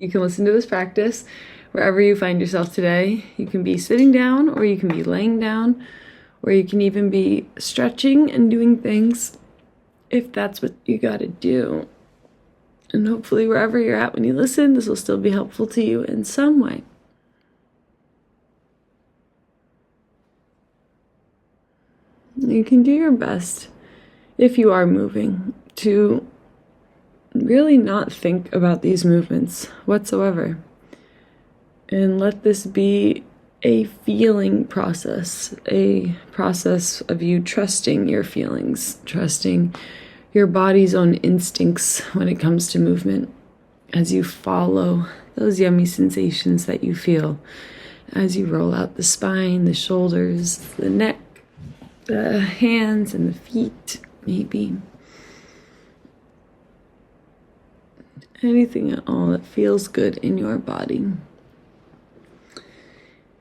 You can listen to this practice wherever you find yourself today. You can be sitting down, or you can be laying down, or you can even be stretching and doing things if that's what you got to do. And hopefully wherever you're at when you listen, this will still be helpful to you in some way. You can do your best, if you are moving, to really not think about these movements whatsoever. And let this be a feeling process, a process of you trusting your feelings, trusting your body's own instincts when it comes to movement, as you follow those yummy sensations that you feel as you roll out the spine, the shoulders, the neck, the hands and the feet, maybe. Anything at all that feels good in your body.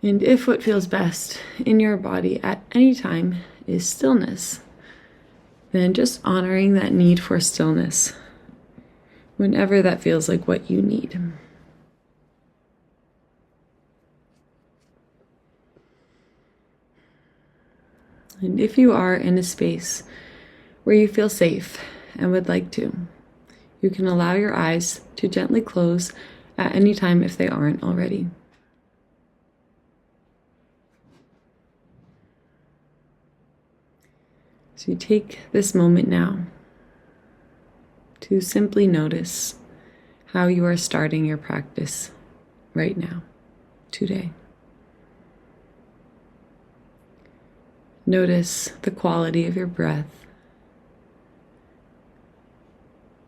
And if what feels best in your body at any time is stillness, then just honoring that need for stillness whenever that feels like what you need. And if you are in a space where you feel safe and would like to, you can allow your eyes to gently close at any time if they aren't already. So you take this moment now to simply notice how you are starting your practice right now, today. Notice the quality of your breath.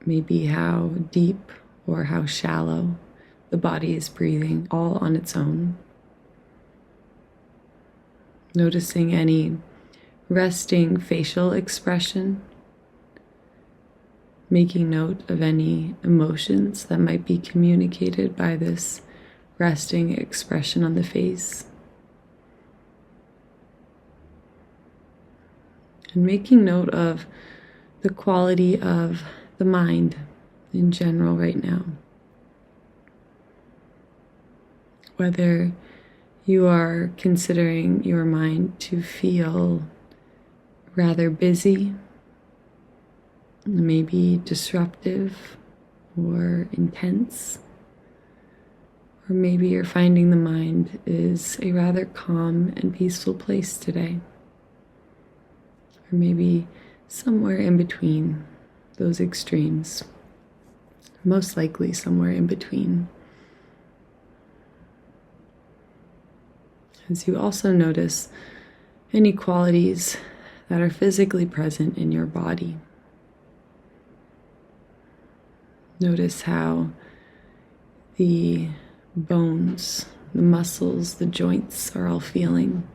Maybe how deep or how shallow the body is breathing, all on its own. Noticing any resting facial expression. Making note of any emotions that might be communicated by this resting expression on the face. And making note of the quality of the mind in general right now. Whether you are considering your mind to feel rather busy, maybe disruptive or intense, or maybe you're finding the mind is a rather calm and peaceful place today. Or maybe somewhere in between those extremes. Most likely somewhere in between. As you also notice any qualities that are physically present in your body. Notice how the bones, the muscles, the joints are all feeling.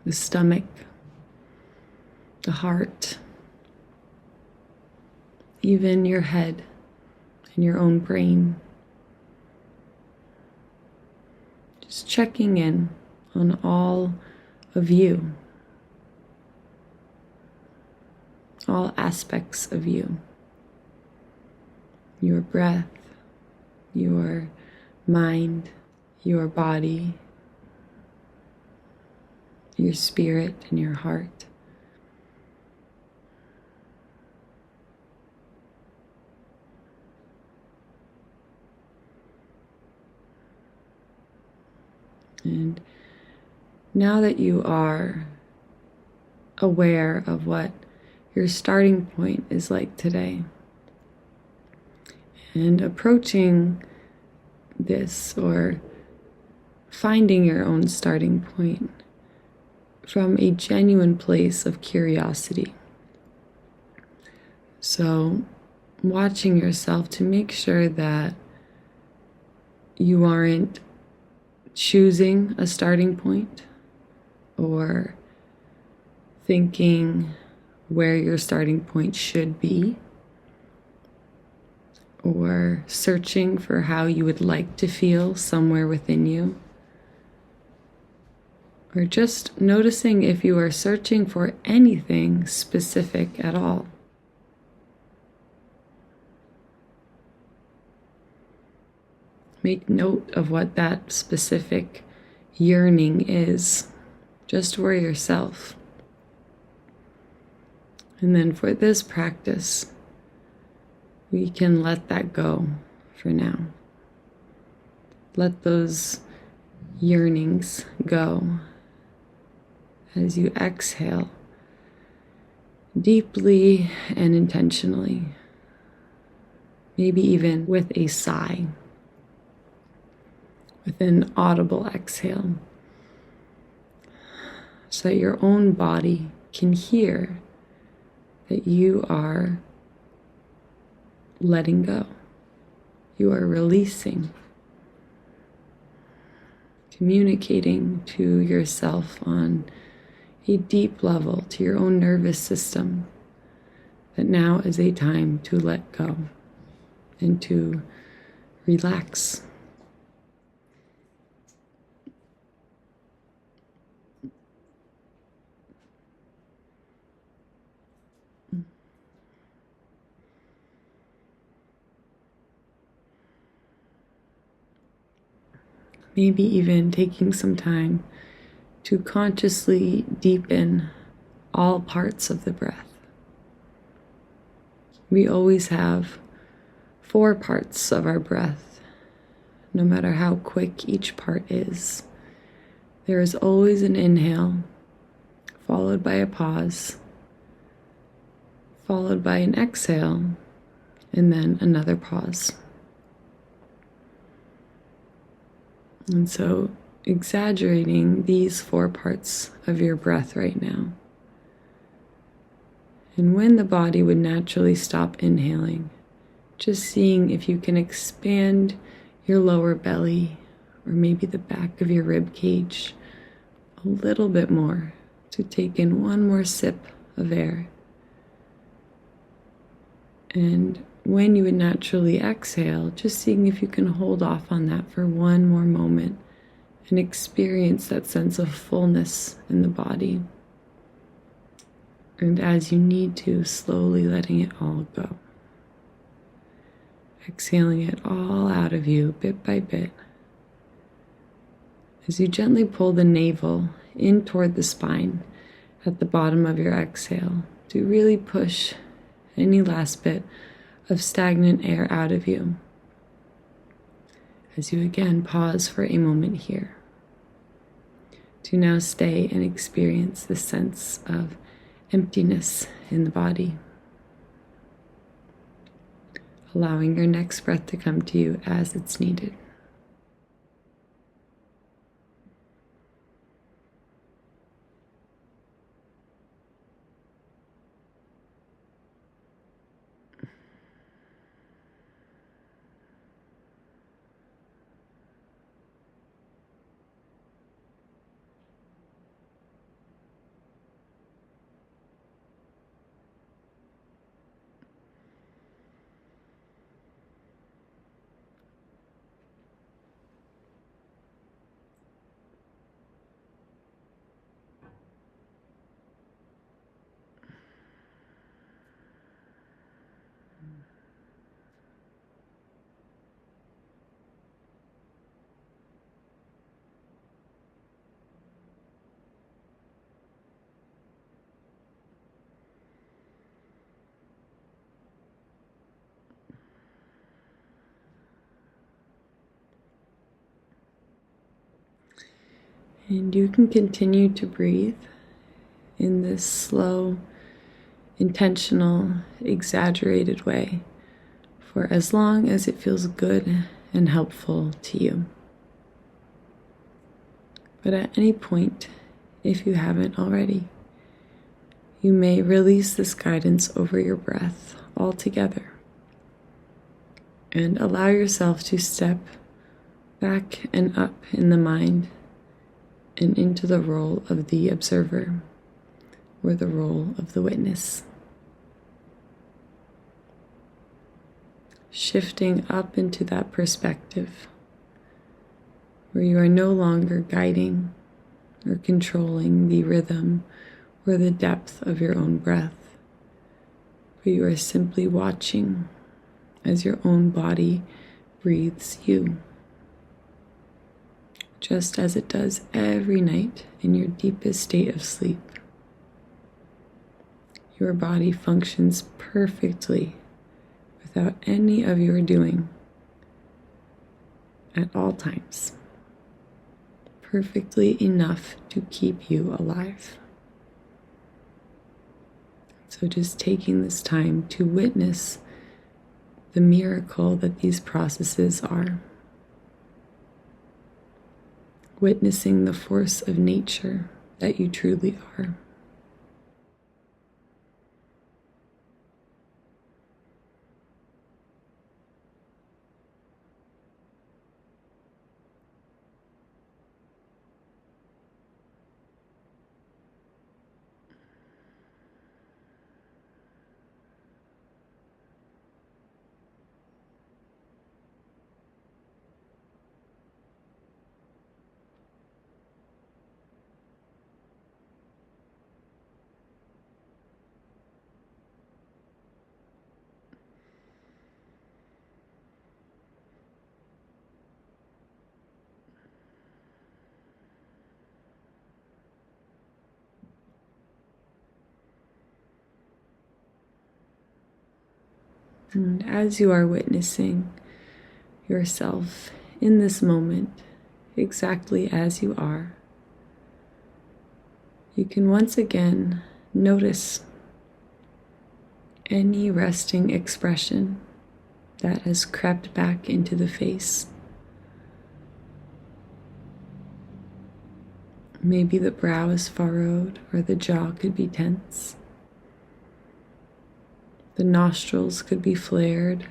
The stomach, the heart, even your head and your own brain. Just checking in on all of you, all aspects of you, your breath, your mind, your body, your spirit and your heart. And now that you are aware of what your starting point is like today, and approaching this or finding your own starting point from a genuine place of curiosity. So, watching yourself to make sure that you aren't choosing a starting point or thinking where your starting point should be, or searching for how you would like to feel somewhere within you. Or just noticing if you are searching for anything specific at all. make note of what that specific yearning is, just for yourself. And then for this practice, we can let that go for now. Let those yearnings go as you exhale deeply and intentionally, maybe even with a sigh, with an audible exhale, so that your own body can hear that you are letting go, you are releasing, communicating to yourself on a deep level, to your own nervous system, that now is a time to let go and to relax. Maybe even taking some time to consciously deepen all parts of the breath. We always have 4 parts of our breath, no matter how quick each part is. There is always an inhale, followed by a pause, followed by an exhale, and then another pause. And so, exaggerating these 4 parts of your breath right now. And when the body would naturally stop inhaling, just seeing if you can expand your lower belly or maybe the back of your rib cage a little bit more to take in one more sip of air. And when you would naturally exhale, just seeing if you can hold off on that for one more moment and experience that sense of fullness in the body. And as you need to, slowly letting it all go. Exhaling it all out of you bit by bit. As you gently pull the navel in toward the spine at the bottom of your exhale to really push any last bit of stagnant air out of you. As you again pause for a moment here to now stay and experience the sense of emptiness in the body. Allowing your next breath to come to you as it's needed. And you can continue to breathe in this slow, intentional, exaggerated way for as long as it feels good and helpful to you. But at any point, if you haven't already, you may release this guidance over your breath altogether and allow yourself to step back and up in the mind and into the role of the observer or the role of the witness. Shifting up into that perspective where you are no longer guiding or controlling the rhythm or the depth of your own breath, but you are simply watching as your own body breathes you just as it does every night in your deepest state of sleep. Your body functions perfectly without any of your doing at all times. Perfectly enough to keep you alive. So just taking this time to witness the miracle that these processes are. Witnessing the force of nature that you truly are. And as you are witnessing yourself in this moment, exactly as you are, you can once again notice any resting expression that has crept back into the face. Maybe the brow is furrowed or the jaw could be tense. The nostrils could be flared,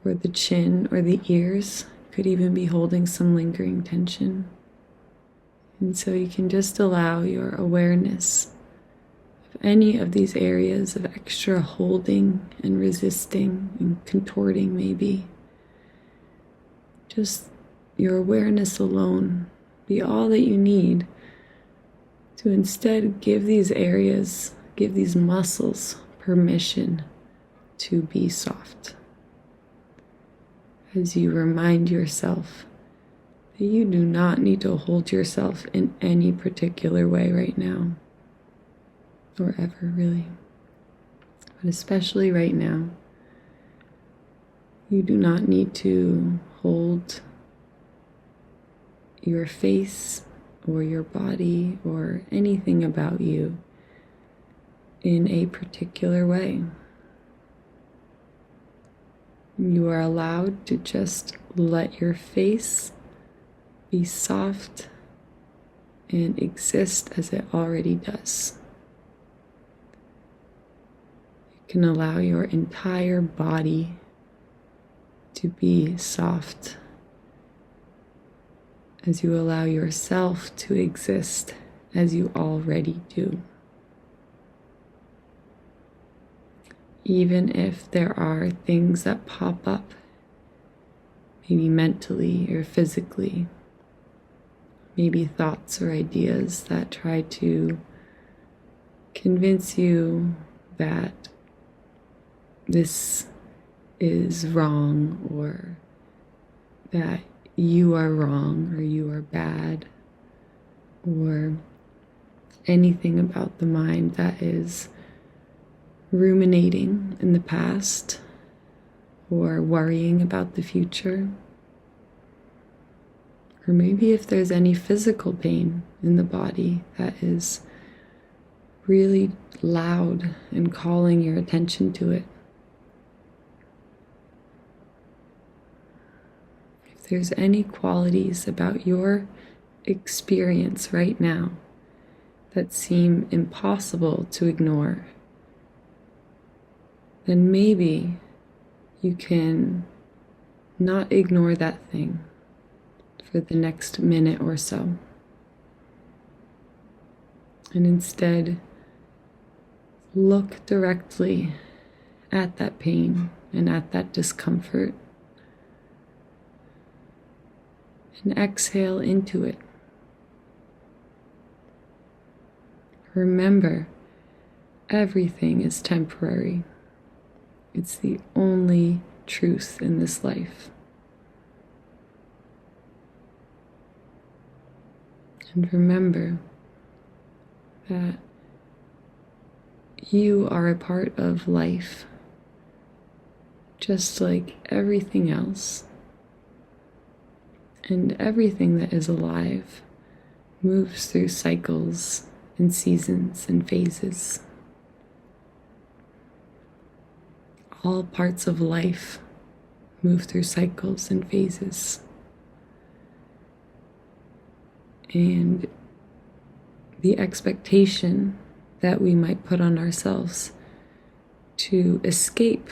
or the chin or the ears could even be holding some lingering tension. And so you can just allow your awareness of any of these areas of extra holding and resisting and contorting maybe. Just your awareness alone be all that you need to instead give these areas, give these muscles permission to be soft. As you remind yourself that you do not need to hold yourself in any particular way right now, or ever really, but especially right now, you do not need to hold your face or your body or anything about you in a particular way. You are allowed to just let your face be soft and exist as it already does. You can allow your entire body to be soft as you allow yourself to exist as you already do. Even if there are things that pop up, maybe mentally or physically, maybe thoughts or ideas that try to convince you that this is wrong, or that you are wrong or you are bad, or anything about the mind that is ruminating in the past or worrying about the future. Or maybe if there's any physical pain in the body that is really loud and calling your attention to it. If there's any qualities about your experience right now that seem impossible to ignore, then maybe you can not ignore that thing for the next minute or so. And instead, look directly at that pain and at that discomfort. And exhale into it. Remember, everything is temporary. It's the only truth in this life. And remember that you are a part of life, just like everything else. And everything that is alive moves through cycles and seasons and phases. All parts of life move through cycles and phases. And the expectation that we might put on ourselves to escape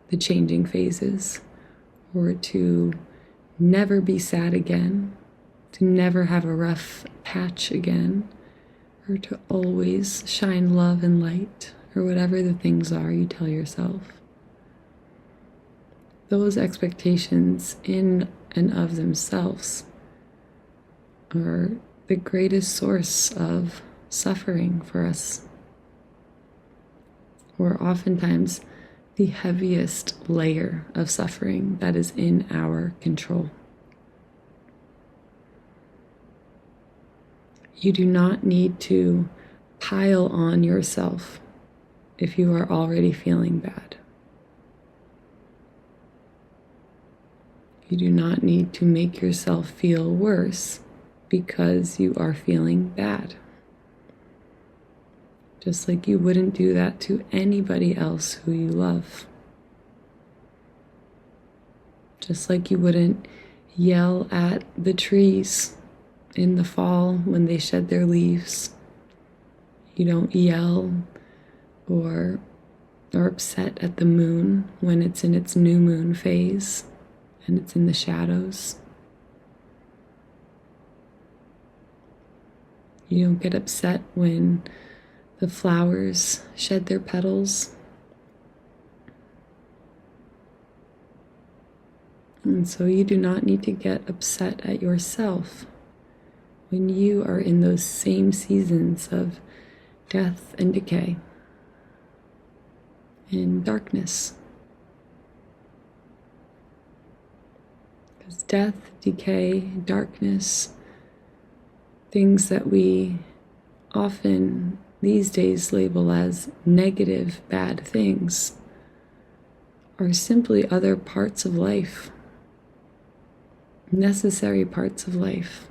the changing phases, or to never be sad again, to never have a rough patch again, or to always shine love and light, or whatever the things are you tell yourself. Those expectations in and of themselves are the greatest source of suffering for us, or oftentimes the heaviest layer of suffering that is in our control. You do not need to pile on yourself if you are already feeling bad. You do not need to make yourself feel worse because you are feeling bad. Just like you wouldn't do that to anybody else who you love. Just like you wouldn't yell at the trees in the fall when they shed their leaves. You don't yell or are upset at the moon when it's in its new moon phase and it's in the shadows. You don't get upset when the flowers shed their petals. And so you do not need to get upset at yourself when you are in those same seasons of death and decay and darkness. Because death, decay, darkness, things that we often these days label as negative, bad things, are simply other parts of life, necessary parts of life.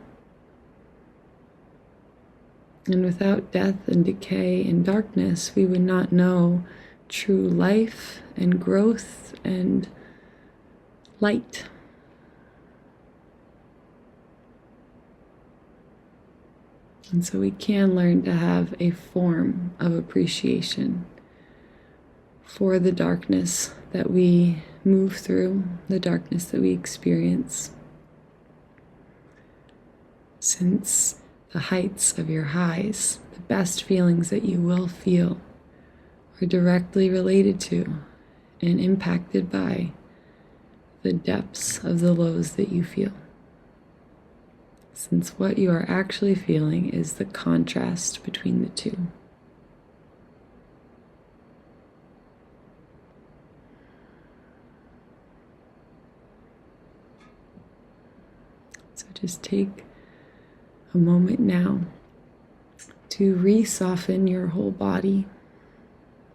And without death and decay and darkness, we would not know true life and growth and light. And so we can learn to have a form of appreciation for the darkness that we move through, the darkness that we experience. Since the heights of your highs, the best feelings that you will feel, are directly related to and impacted by the depths of the lows that you feel. Since what you are actually feeling is the contrast between the two. So just take a moment now to re-soften your whole body.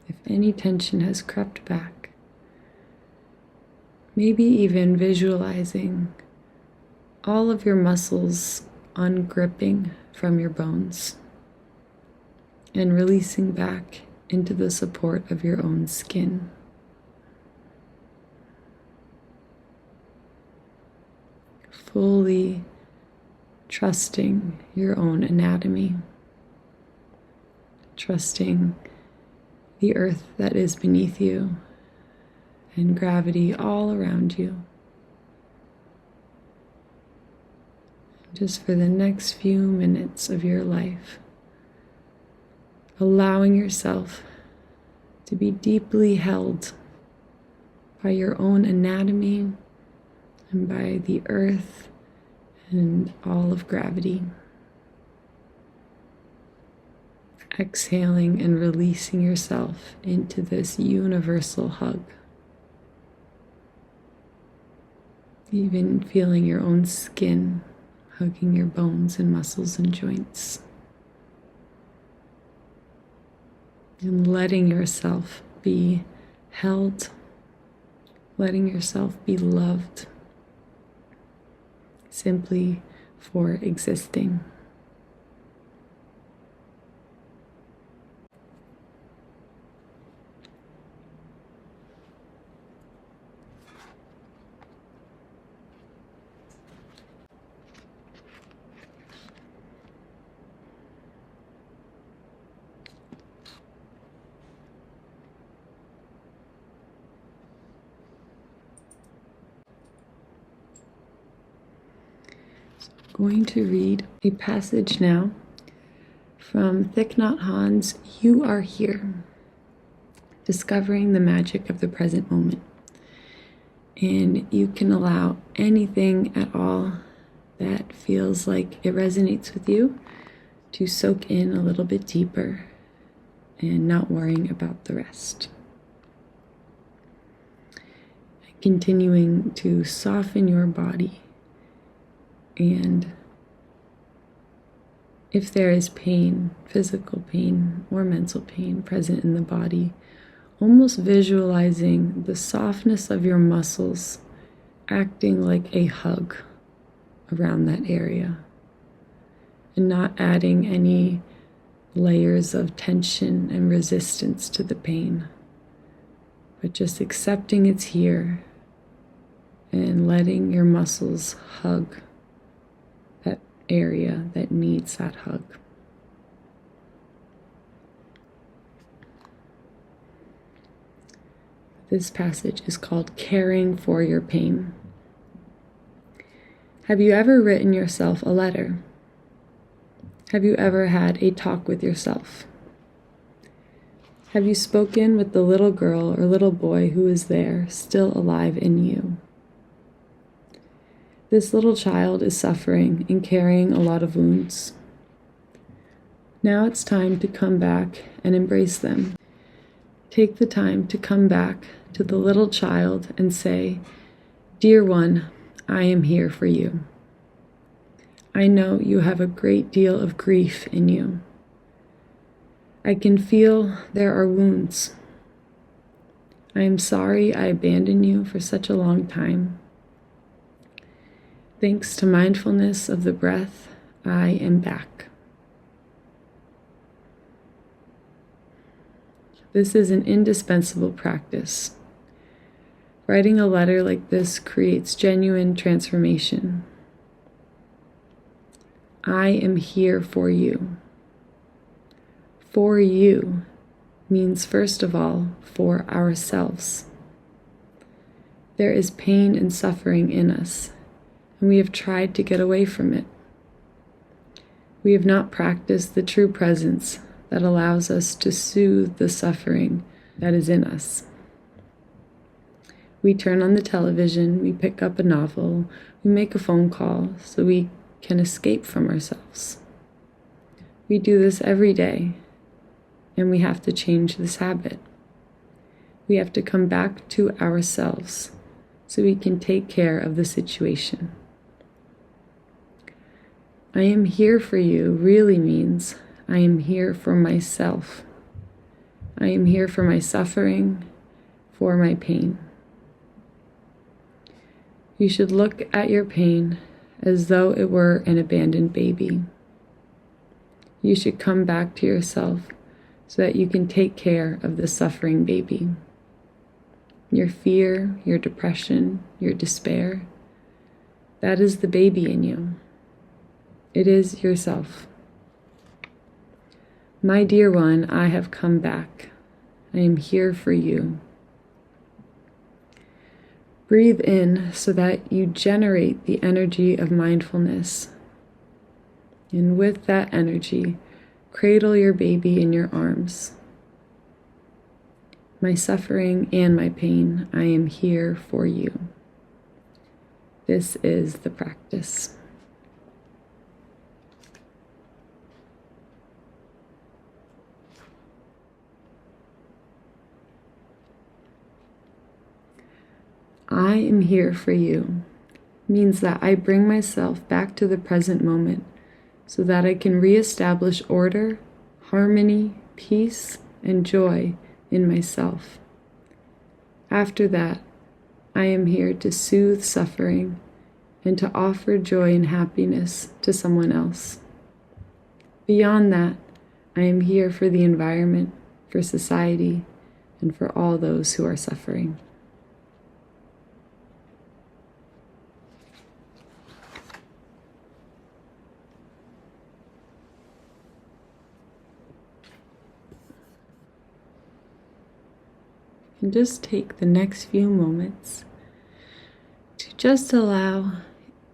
If any tension has crept back, maybe even visualizing all of your muscles ungripping from your bones and releasing back into the support of your own skin. Fully trusting your own anatomy, trusting the earth that is beneath you and gravity all around you. Just for the next few minutes of your life, allowing yourself to be deeply held by your own anatomy and by the earth and all of gravity. Exhaling and releasing yourself into this universal hug. Even feeling your own skin hugging your bones and muscles and joints. And letting yourself be held, letting yourself be loved, simply for existing. Going to read a passage now from Thich Naht Hahn's You Are Here, Discovering the Magic of the Present Moment. And you can allow anything at all that feels like it resonates with you to soak in a little bit deeper and not worrying about the rest. Continuing to soften your body. And if there is pain, physical pain or mental pain present in the body, almost visualizing the softness of your muscles acting like a hug around that area, and not adding any layers of tension and resistance to the pain, but just accepting it's here and letting your muscles hug that area that needs that hug. This passage is called Caring for Your Pain. Have you ever written yourself a letter? Have you ever had a talk with yourself? Have you spoken with the little girl or little boy who is there, still alive in you? This little child is suffering and carrying a lot of wounds. Now it's time to come back and embrace them. Take the time to come back to the little child and say, "Dear one, I am here for you. I know you have a great deal of grief in you. I can feel there are wounds. I am sorry I abandoned you for such a long time. Thanks to mindfulness of the breath, I am back." This is an indispensable practice. Writing a letter like this creates genuine transformation. I am here for you. For you means, first of all, for ourselves. There is pain and suffering in us, and we have tried to get away from it. We have not practiced the true presence that allows us to soothe the suffering that is in us. We turn on the television, we pick up a novel, we make a phone call so we can escape from ourselves. We do this every day, and we have to change this habit. We have to come back to ourselves so we can take care of the situation. I am here for you really means I am here for myself. I am here for my suffering, for my pain. You should look at your pain as though it were an abandoned baby. You should come back to yourself so that you can take care of the suffering baby. Your fear, your depression, your despair, that is the baby in you. It is yourself. My dear one, I have come back. I am here for you. Breathe in so that you generate the energy of mindfulness. And with that energy, cradle your baby in your arms. My suffering and my pain, I am here for you. This is the practice. I am here for you means that I bring myself back to the present moment so that I can reestablish order, harmony, peace, and joy in myself. After that, I am here to soothe suffering and to offer joy and happiness to someone else. Beyond that, I am here for the environment, for society, and for all those who are suffering. And just take the next few moments to just allow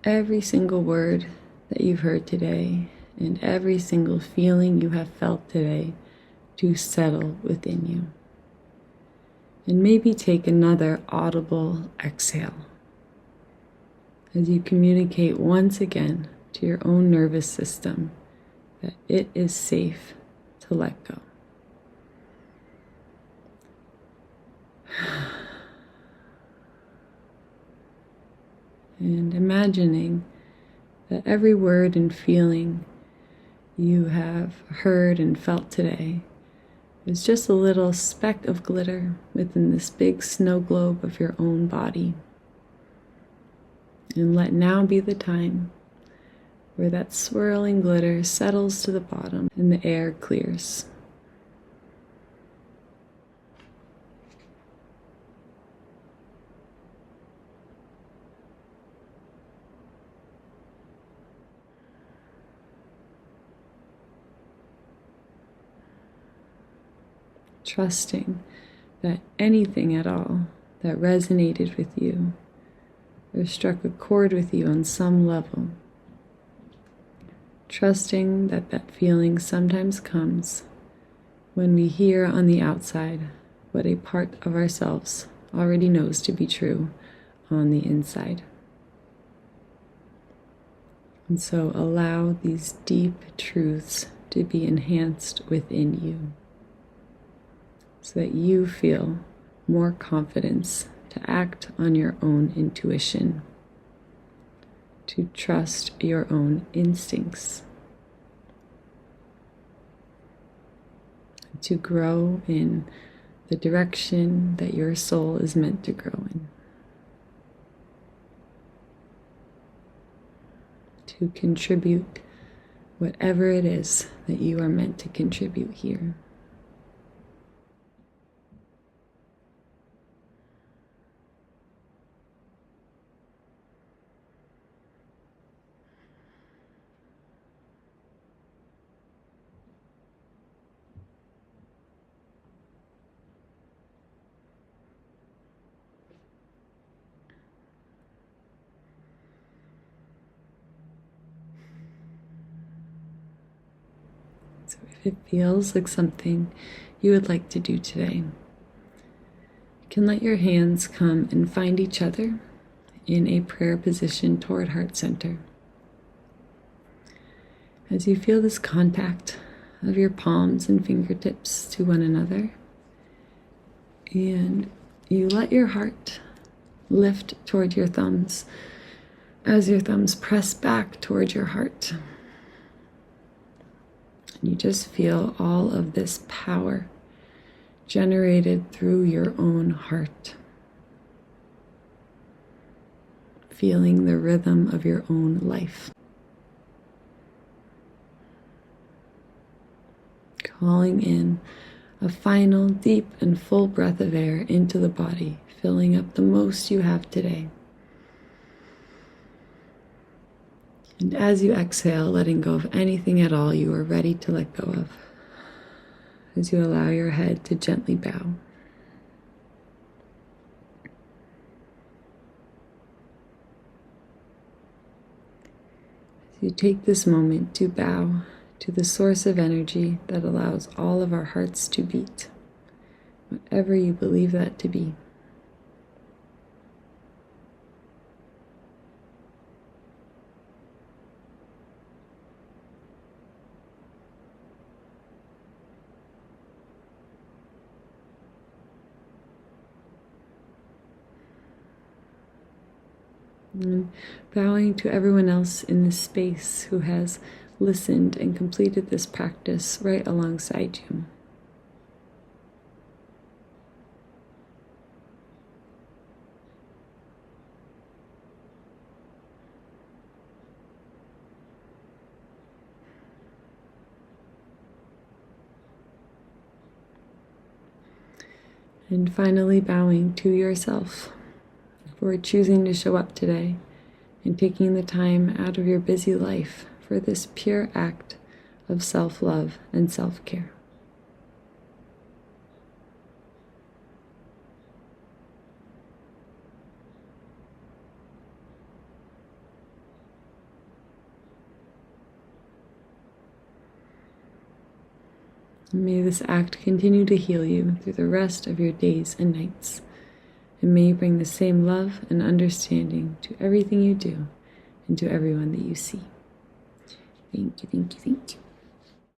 every single word that you've heard today and every single feeling you have felt today to settle within you. And maybe take another audible exhale as you communicate once again to your own nervous system that it is safe to let go. And imagining that every word and feeling you have heard and felt today is just a little speck of glitter within this big snow globe of your own body. And let now be the time where that swirling glitter settles to the bottom and the air clears. Trusting that anything at all that resonated with you or struck a chord with you on some level, trusting that that feeling sometimes comes when we hear on the outside what a part of ourselves already knows to be true on the inside. And so allow these deep truths to be enhanced within you, so that you feel more confidence to act on your own intuition, to trust your own instincts, to grow in the direction that your soul is meant to grow in, to contribute whatever it is that you are meant to contribute here. So if it feels like something you would like to do today, you can let your hands come and find each other in a prayer position toward heart center. As you feel this contact of your palms and fingertips to one another, and you let your heart lift toward your thumbs as your thumbs press back toward your heart. And you just feel all of this power generated through your own heart, feeling the rhythm of your own life. Calling in a final deep and full breath of air into the body, filling up the most you have today. And as you exhale, letting go of anything at all you are ready to let go of, as you allow your head to gently bow. As you take this moment to bow to the source of energy that allows all of our hearts to beat, whatever you believe that to be. And bowing to everyone else in this space who has listened and completed this practice right alongside you. And finally, bowing to yourself for choosing to show up today and taking the time out of your busy life for this pure act of self-love and self-care. May this act continue to heal you through the rest of your days and nights. And may you bring the same love and understanding to everything you do and to everyone that you see. Thank you, thank you, thank you.